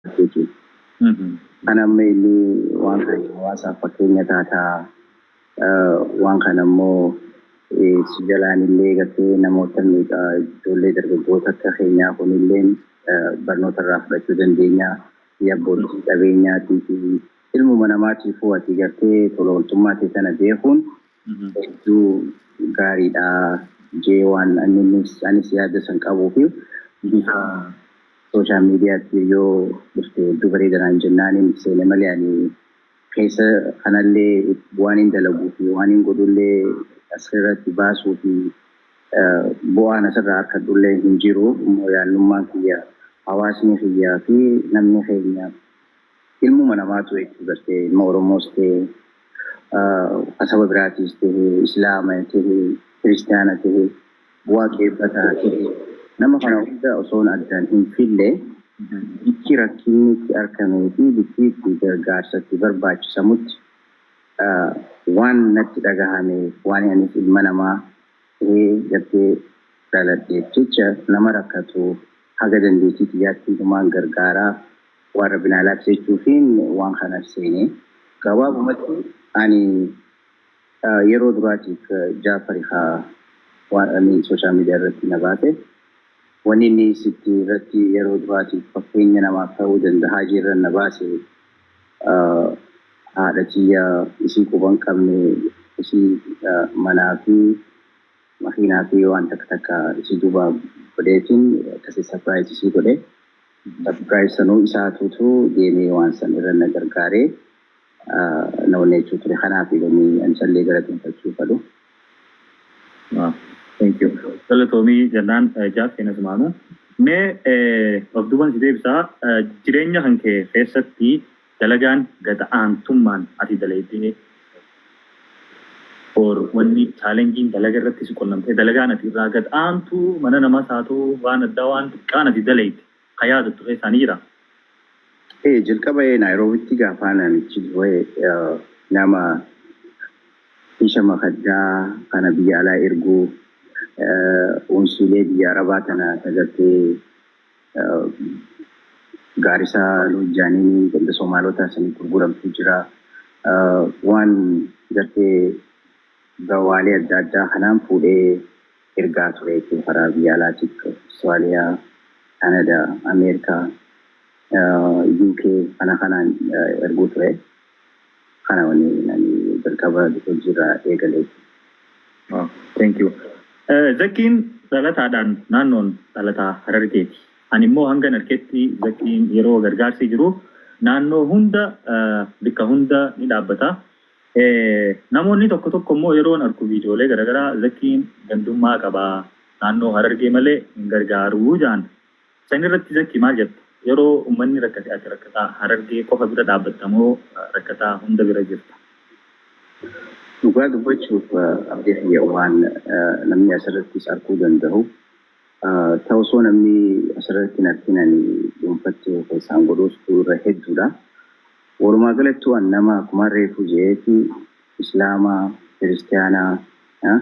jechuudha. Kan amma inni waan kana hawaasaaf fakkeenya taataa waan kana immoo si jalaan illee gartee namoota ijoollee dargaggoota akka keenyaa kunillee barnoota irraa fudhachuu dandeenya. Abbootii qabeenyaatii fi ilmuma namaatiif ati gartee tola ooltummaa sana beekuun hedduu gaariidha jee waan anis yaada san qabuu fi bifa social miidiyaatti yoo dhufte hedduu bareedanaan jennaaniin seene malee ani keessa kanallee waan hin dalaguu fi waan hin godhullee asirratti baasuu fi bu'aan asirraa harkadhullee hin jiru immoo yaallummaan kiyya hawaasni kiyyaa fi namni keenya ilmuma namaatu jechuu gartee ilma Oromoos ta'e saba biraatis ta'e Islaama ta'e Kiristaana ta'e waaqeffataa ta'e nama kana hunda osoo addaan hin fille bikki rakkinni itti argamee fi bikki itti gargaarsatti barbaachisamutti waan natti dhagahame waan anis ilma namaa ta'ee gartee dhaladheef jecha nama rakkatu haga dandeettii xiyyaatti dhumaan gargaaraa waan rabbinaa laafsechuufiin waan kana seenee gabaabumatti ani yeroo duraatiif Jaafari haa waan ani sooshaal miidiyaa irratti na baate wanni inni sitti irratti yeroo duraatiif fakkeenya namaaf ta'uu danda'a jirra na baase haadha kiyya isii quban qabne isii manaa fi makiinaa fi waan takka isii duuba godheetiin akkasii sarpiraayiz isii godhe sarpiraayiz sanuu isaatuutu deemee waan san irra na gargaaree na onneechuu ture kanaaf ilanii ansallee gara dhuunfachuu fadhu. Thank you. Galatoomii jennaan jaaf seenas maanu. Mee of duban si deebisaa jireenya kan kee keessatti dalagaan gad aantummaan ati dalaydee or wanni chaalenjiin dalaga irratti si qunnamtee dalagaan ati irraa gad aantu mana namaa saatoo waan addaa waan xiqqaan ati dalayte kan yaadattu keessaanii jira. Jalqaba Naayiroobitti gaafa namichi nama isha makaddaa kana biyya alaa erguu unsiilee biyya arabaa kana tagartee gaarisaa lojjaaniin ganda Somaalotaa sanii gurguramtu jira. Waan gartee gawaalee adda addaa kanaan fuudhee ergaa ture jechuun karaa biyya alaatiif Austraaliyaa, Kanadaa, Ameerikaa, UK kana kanaan erguu ture. Kana wanni jalqaba hojiirraa eegalee. Thank you. Zakkiin dhalataadhaan naannoon dhalataa Harargeeti. Ani immoo hanga narkeetti zakkiin yeroo gargaarsi jiru naannoo hunda bakka hunda ni dhaabbata. Namoonni tokko tokko immoo yeroon argu viidiyoolee garaagaraa zakkiin gandummaa qabaa naannoo Harargee malee hin gargaaru jaan. San irratti zakkii maal jettu? Yeroo uummanni rakkate ati rakkataa Harargee qofa bira dhaabbattamoo rakkataa hunda bira jirta? Dhugaa dubbachuuf abdii fayyaa waan namni asirrattis arguu danda'u. Ta'usoo namni asirratti narkinan dhuunfattee keessaan godhuustu irra hedduudha. Walumaa galattuu nama akkuma reefu jeeti Islaamaa, Kiristaanaa,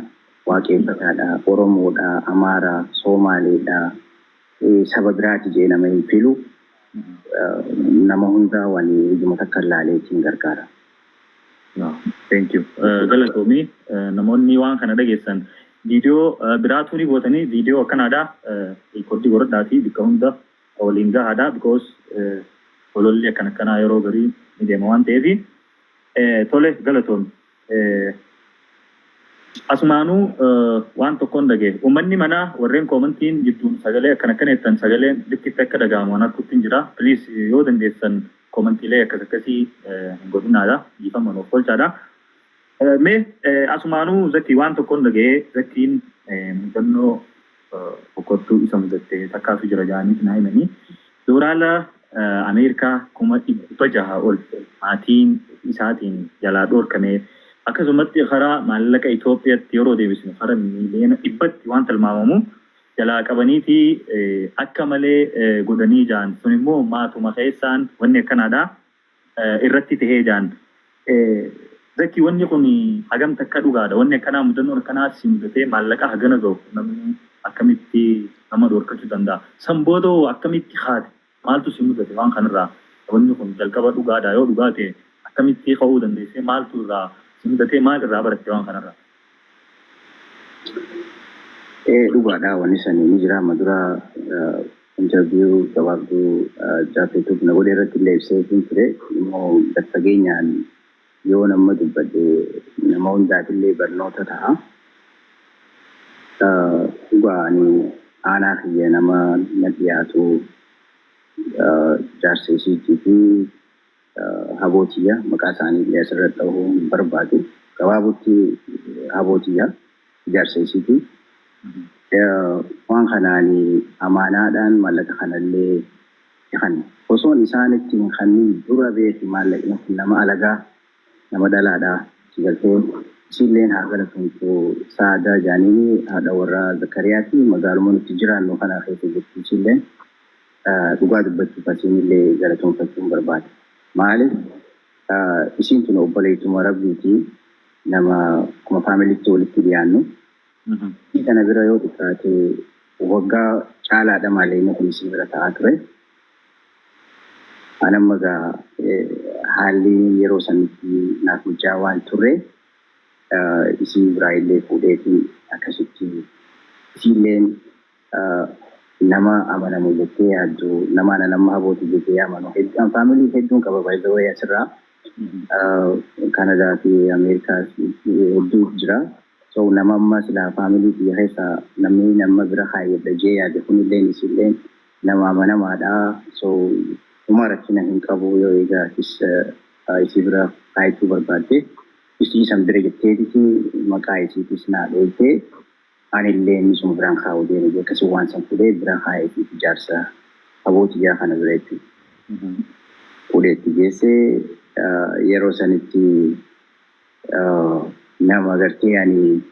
waaqeffataadha, Oromoodha, Amaaraa, Soomaaleedha, saba biraati jee nama hin filu nama hundaa waan ijuma takka ilaaleetiin gargaara. Thank you. Galatoomii namoonni waan kana dhageessan viidiyoo biraatu ni gootanii viidiyoo akkanaadha koddii godhadhaatii bakka hunda waliin gahaadha because ololli akkanaa yeroo garii ni deema waan ta'eef tole galatoomii. Asumaanuu waan tokkoon dhagee uummanni manaa warreen koomantiin jidduun sagalee akkana jettan sagaleen dikkitti akka dhaga'amu waan harkutti jira. Please yoo dandeessan koomantiilee akkasii godhunaadha dhiifaman of olchaadha. Mee asumaanuu zakkii waan tokkoon dhagee zakkiin mudannoo boqottuu isa mudattee takkaatu jira jedhanii naa himanii dooraala Ameerikaa 600 ol maatiin isaatiin jalaa dhoorkamee akkasumatti karaa maallaqa Itoophiyaatti yeroo deebisnu karaa miiliyoona 100 waan tilmaamamu jalaa qabaniiti akka malee godhanii jaan sun immoo maatuma keessaan wanni akkanaadha irratti tahee jaan zakki wanni kun hagam takka dhugaadha wanni akkanaa mudannoon akkanaa si mudatee maallaqa hagana ga'u namni akkamitti nama dhoorkachuu danda'a san booda akkamitti haati maaltu si mudate waan kanarraa wanni kun jalqaba dhugaadha yoo dhugaate akkamitti ka'uu dandeesse maaltu irraa si mudate maal irraa baratte waan kanarraa. Dhugaadha wanni sanii ni jira madura interview gabaabduu jaafeetuuf na godhe irratti illee ibsee ture immoo gad fageenyaan yoo nama dubbadde nama hundaatillee barnoota ta'a. Dhugaani aanaa kiyya nama na dhiyaatu jaarseesiitii fi habootiyya maqaa isaanii illee asirratti ta'uu hin barbaadu. Gabaabutti habootiyya jaarseesiitii. Waan kanaani amaanaadhaan maallaqa kanallee kan osoon isaanitti hin kanniin dura beeki maallaqni kun nama alagaa nama dhalaadhaa sigaltee isilleen haa galatumtu saadaa jaanii haadha warraa Zakariyaati magaaluma nutti jiraannu kana keessa jirti isilleen dhugaa dubbachuuf asiinillee galatumfachuun barbaada. Maaliif isiin tun obboleettuma rabbiiti nama kuma faamiliitti walitti dhiyaannu. Kana bira yoo xiqqaate waggaa caalaadha malee inni kun isin bira ta'aa ture. Anamma gaa haalli yeroo sanitti naaf mijaa waan turre isin biraa illee fuudheetiin akkasitti isilleen nama amanamu jettee yaaddu nama habooti jettee amanu faamilii hedduun qaba baay'ee wayyaa asirraa Kanadaa fi Ameerikaas hedduu jira. So nama amma sila family fi keessa namni nama bira hayyadda jee yaade kunillee isillee nama amanamaadha. So umara kina hin qabu yoo egaa isi bira hayyachuu barbaadde isii san bira jetteetiti maqaa isiitis naa dhoofte anillee inni sun biraan kaa'u deeme akkasii waan san fudhee biraan hayyachuu ijaarsa abootii kana bira jechuudha. Fudheetti geessee yeroo sanitti nama gartee ani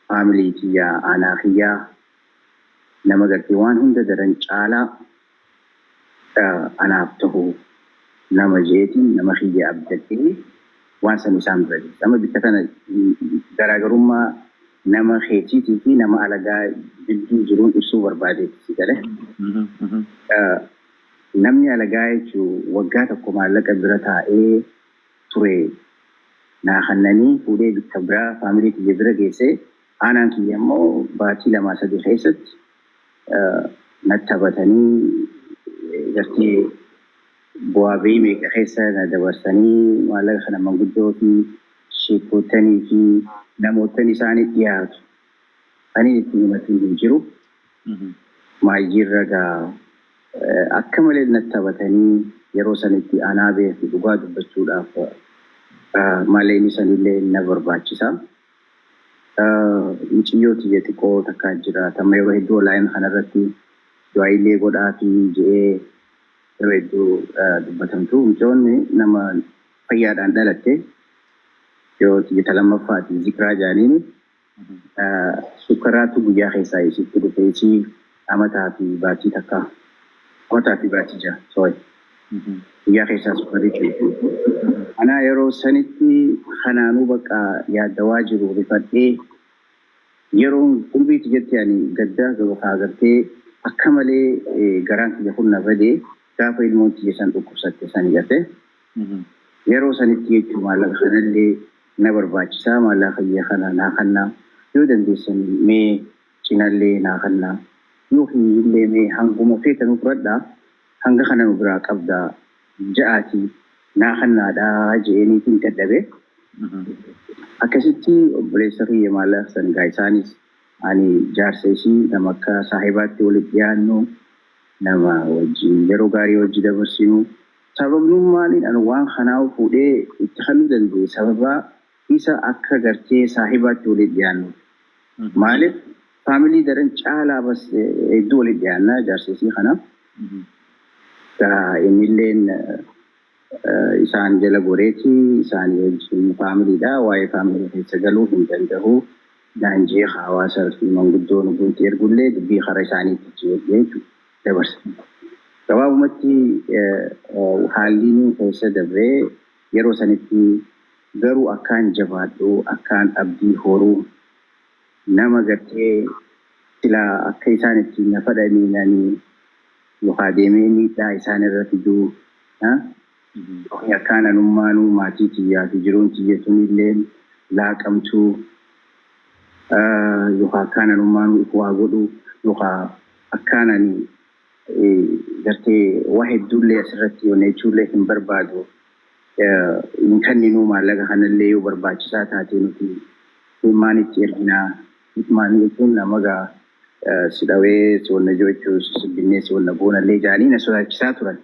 family kiyya aanaa kiyya nama gartee waan hunda daran caalaa anaaf ta'u nama jeetiin nama kiyya abdattee waan san isaan bira jirti. Nama bikka kana garaagarummaa nama keetiitii fi nama alagaa gidduu jiruun ibsuu barbaadeetti si gale. Namni alagaa jechuun waggaa tokko maallaqa bira taa'ee ture. Naa kannanii fuudhee bikka biraa faamilii kiyya bira geessee aanaan kiyya immoo baatii 2-3 keessatti natti taphatanii gartee bu'aa bahii meeqa keessa na dabarsanii maallaqa kana manguddoo fi sheekotanii fi namoottan isaanii dhiyaatu. Ani itti himatiin hin jiru. Maayyiirra gaa akka malee natti taphatanii yeroo sanitti anaa beeku dhugaa dubbachuudhaaf malee sanillee na barbaachisa. Muciyyoo tiyya xiqqoo takkaa jira. Tamma yeroo hedduu onlaayinii kanarratti du'aayilee godhaa fi je'ee yeroo hedduu dubbatamtu. Mucayyoonni nama fayyaadhaan dhalatte yoo tiyya lammaffaati zikiraa jaaniin sukkaraatu guyyaa keessaa isitti dhufee isii amataa fi baatii takka amataa fi baatii jira. Guyyaa keessaa sukkarriitti. Ana yeroo sanitti kanaanuu bakka yaaddawaa jiru rifadhee yeroo umriitti jettee ani gaddaa gabaa agartee akka malee garaan kiyya kunna badee gaafa ilmoon kiyya san dhukkubsatte san garte. Yeroo sanitti jechuun maallaqa kanallee na barbaachisaa maallaqa kiyya kana naa kannaa yoo dandeessan mee cinallee naa kannaa yoo hiyyillee mee hanguma feetanuu fudhadhaa hanga kana nu biraa qabdaa ja'aatii. Naa kannaadhaa je'eniitiin dadhabe. Akkasitti obboleessa kiyya maallaqa san gaa isaanis ani jaarsa isii nama akka saahibaatti walitti dhiyaannu nama wajjin yeroo gaarii wajji dabarsinu sababnummaan ani waan kanaa fuudhee itti halluu danda'e sababa isa akka gartee saahibaatti walitti dhiyaannu. Maaliif faamilii daran caalaa bas hedduu walitti dhiyaannaa jaarsa isii kana. Innilleen isaan jala goreeti isaan wajjin faamiliidha waa'ee faamilii keessa galuu hin danda'u daanjee hawaasa fi manguddoon gunti ergullee dubbii karaa isaaniitti jechuudha dabarsa. Gabaabumatti haalli keessa dabree yeroo sanitti garuu akkaan jabaadhu akkaan abdii horuu nama gartee sila akka isaan ittiin na fadhaniinanii يخادمين لا إنسان الرفيدو ها كان نمانو ماتي تيا تجرون تيا تنيلين لا كمتو يخا كان نمانو إخواغدو يخا أكانني درتي واحد دولة سرتي ونيتشو لكن بربادو يمكن نوما لغا هناليو برباد ساتاتي نتي إيماني تيرجنا إيماني يكون مغا سداوي سوالنا جويتشو سبيني سوالنا بونا ليجاني نسوها كساتورا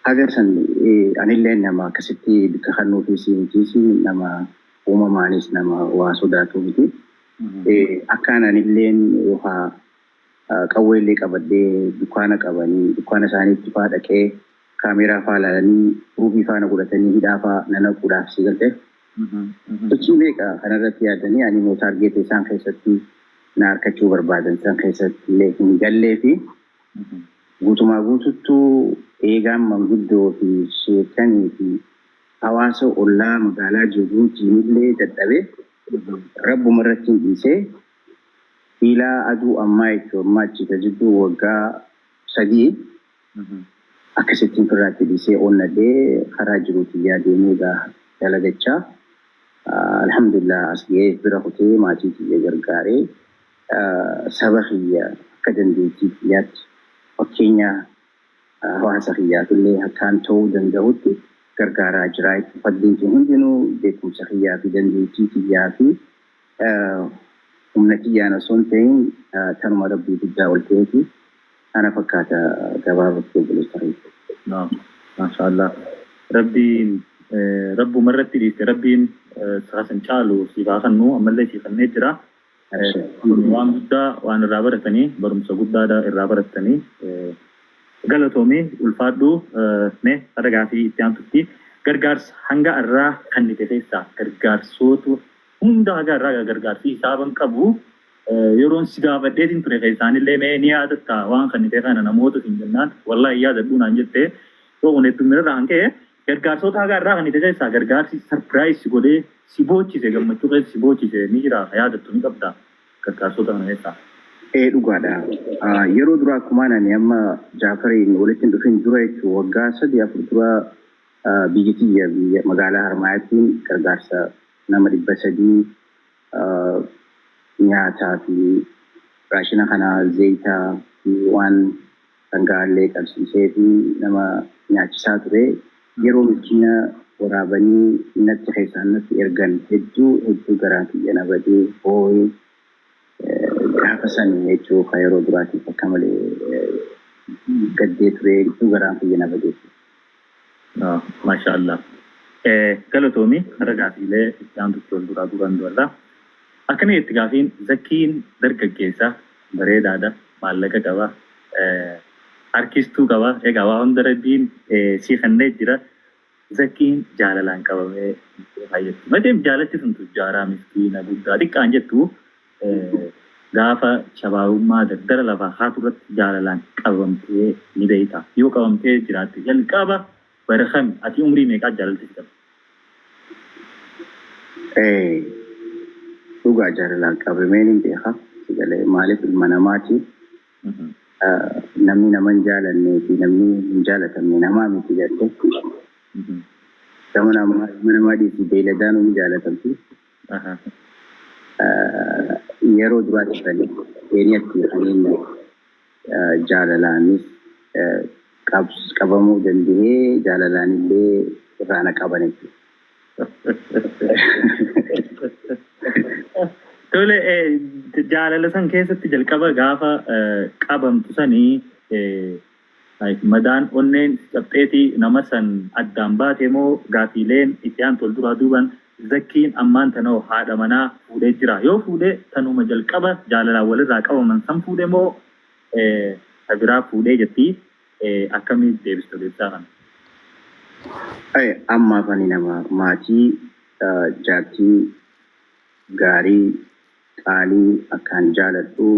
أجر سن أنا اللي نما كستي بكخنو في سينتيسي نما وما مانيس نما واسوداتو بتي أكان أنا اللي يوها كوي اللي كبدي دكانة كباني دكانة ساني تفادا كي كاميرا فالا لني روبي فانا قولتني هدافا نانا قولا في سيغلته تشيبه كأنا رتيا دني أنا مو تارجيت سان خيستي نار كتشو بربادن سان خيستي لكن جلي في قوتما قوتو إيغام منقدو في شيطاني في حواسو الله مقالا جبوتي ملي تتبه رب مرتين إيسي إلا أدو أمايك وماتي تجدو وقا سدي أكستين فراتي إيسي أولا دي خراجرو تيادي مودا تلغتشا الحمد لله أسليه برغتي ماتي تيجر غاري سبخية كدن دي تيجيات وكينيا hawaasa xiyyaatullee akkaan ta'uu danda'utti gargaaraa jira. Faddiinti hundinuu beekumsa xiyyaa fi dandeettii xiyyaa fi humna xiyyaan osoo hin ta'in tanuma rabbii guddaa ol ta'eeti ana fakkaata gabaabatti obboleessa. Maashaallah. Rabbiin rabbuma irratti dhiiste rabbiin saasan caalu si baafannu ammallee si fannee jira. Waan guddaa waan irraa baratanii barumsa guddaadha irraa baratanii galatoomii ulfaadhu mee adagaa fi itti aantutti gargaarsa hanga irraa kannite keessaa gargaarsootu hunda haga irraa gargaarsi hisaaban qabu yeroon si gaafadheetiin ture keessaanillee mee ni yaadatta waan kannite kana namoota hin jennaan wallaahi yaadadhu naan jettee yoo kuneettu mirarraa hankee gargaarsoota haga irraa kannite keessaa gargaarsi sarpiraayis godhee si boochise gammachuu keessa si boochise ni jira yaadattu ni qabda gargaarsoota kana keessaa. Dhugaadha. Yeroo duraa akkuma nani amma Jaafariin walitti hin dhufin dura jechuun waggaa 3-4 dura biyyi tiyya magaalaa Harmaayyaattiin gargaarsa nama 300 nyaataa fi raashina kana zayitaa fi waan dhangaallee qabsiisee fi nama nyaachisaa ture. Yeroo miskiina waraabanii natti keessaan natti ergan hedduu garaa kiyya nabadee hoo'ee gaafasan jechuun kan yeroo duraatiif akka malee gaddee ture hedduu garaan kiyya nabadee. Maashaallah. Galatoomii har'a gaafiilee itti aantutti wal duraa duraan du'arraa. Akkana itti gaafiin zakkiin dargaggeessa bareedaadha maallaqa qaba harkistuu qaba egaa waa hunda rabbiin siifannee jira zakkiin jaalalaan qabamee fayyadu. Mateef jaalatti sun tujjaaraa miskiina guddaa xiqqaan jettu gaafa shabaabummaa dardara lafaa haatu irratti jaalalaan qabamtee ni beekta. Yoo qabamtee jiraatte jalqaba bara kami ati umrii meeqaa jaalalti qabda? Dhugaa jaalalaan qabamee ni beeka. Maaliif ilma namaati namni nama hin jaalannee fi namni hin jaalatamne namaa miti jette. Gama namaa dhiisi beeyladaan hin jaalatamti. Yeroo duraatti kan eenyatti kanneen jaalalaanis qabamuu danda'ee jaalalaan illee irraana qaban jechuudha. Tole jaalala san keessatti jalqaba gaafa qabamtu sanii madaan onneen cabxeetii nama san addaan baate moo gaafiileen itti aantu wal duraa duuban zakkiin ammaan tanoo haadha manaa fuudhee jira. Yoo fuudhee tanuma jalqaba jaalalaan walirraa qabaman san fuudhee moo biraa fuudhee jettii akkamii deebistu deebisaa kana? Amma fani nama maatii jaartii gaarii qaalii akkaan jaaladhu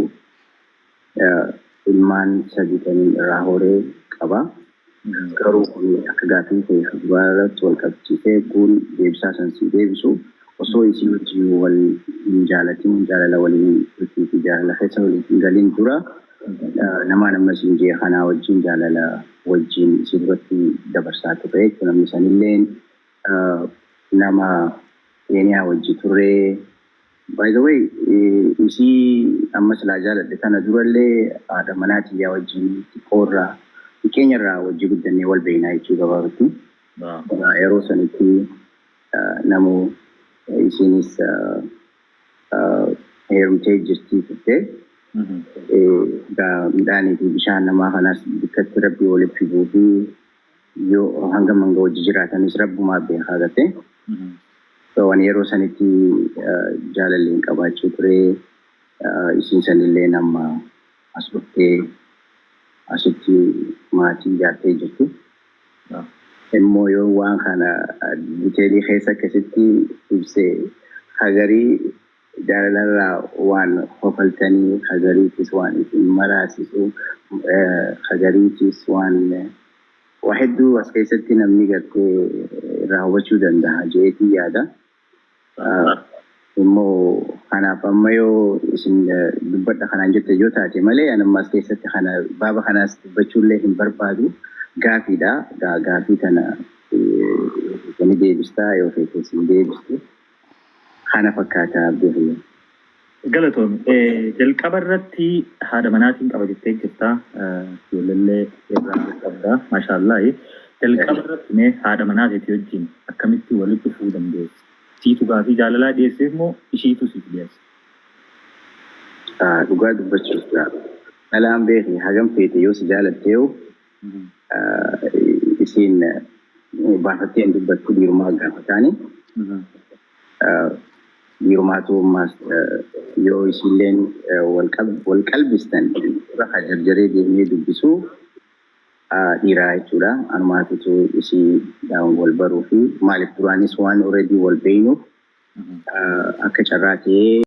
ilmaan sadii taniin irraa horee qaba. Garuu kun akka gaafii ta'e dubarratti wal qabsiisee kun deebisaa san si deebisu osoo isii wajjin wal hin jaalatin jaalala waliin fi jaalala keessa waliin hin galin dura nama sinjee kana wajjin jaalala wajjin sirriitti dabarsaa ture jechuudha. Namni sanillee nama Keeniyaa wajji turee. By the way, isi amma silaa jaaladhe kana durallee haadha manaatii yaa wajjin xiqqoorraa keenyarraa wajji guddannee wal beeknaa jechuu gabaabatti. Yeroo sanitti namu isinis heerumtee jirtii turte. Midhaanii fi bishaan namaa kanas bikkatti rabbii walitti fiduu fi yoo hanga manga wajji jiraatanis rabbumaa beekaa gate. Waan yeroo sanitti jaalalleen qabaachuu ture. Isiin sanillee nama as dhuftee asitti maatii ijaartee jirti. Immoo yoo waan kana diteelii keessa akkasitti ibsee hagarii jaalalarraa waan hofaltanii hagariitis waan isin maraasisu hagariitis waan hedduu as keessatti namni gartee raawwachuu danda'a jeetii yaada. Immoo kanaaf amma yoo isin dubbadha kanaan jette yoo taate malee anamma as keessatti kana baaba kanaas dubbachuullee hin barbaadu. Gaafiidha. Gaafii kana ni deebistaa yoo ta'e sin deebistu. Kana fakkaataa beekuu. Galatoon jalqaba irratti haadha manaatiin qaba jettee jirta. Ijoollee irraa qabda. Maashaallah. Jalqaba irratti mee haadha manaatii wajjin akkamitti walitti dhufuu dandeessi? Siitu gaafii jaalalaa dhiyeesseef moo ishiitu siif dhiyeesse? Dhugaa dubbachuuf dhalaan beekni hagam feete yoo si jaalattee isiin baafattee hin dubbattu dhiirumaa gaafataani. Dhiirumaatu ammas yoo isiilleen wal qalbistan irra jarjaree deemnee dubbisuu dhiiraa jechuudha. Anumaatitu isii wal baruu fi maaliif duraanis waan already wal beeynuuf akka carraa ta'ee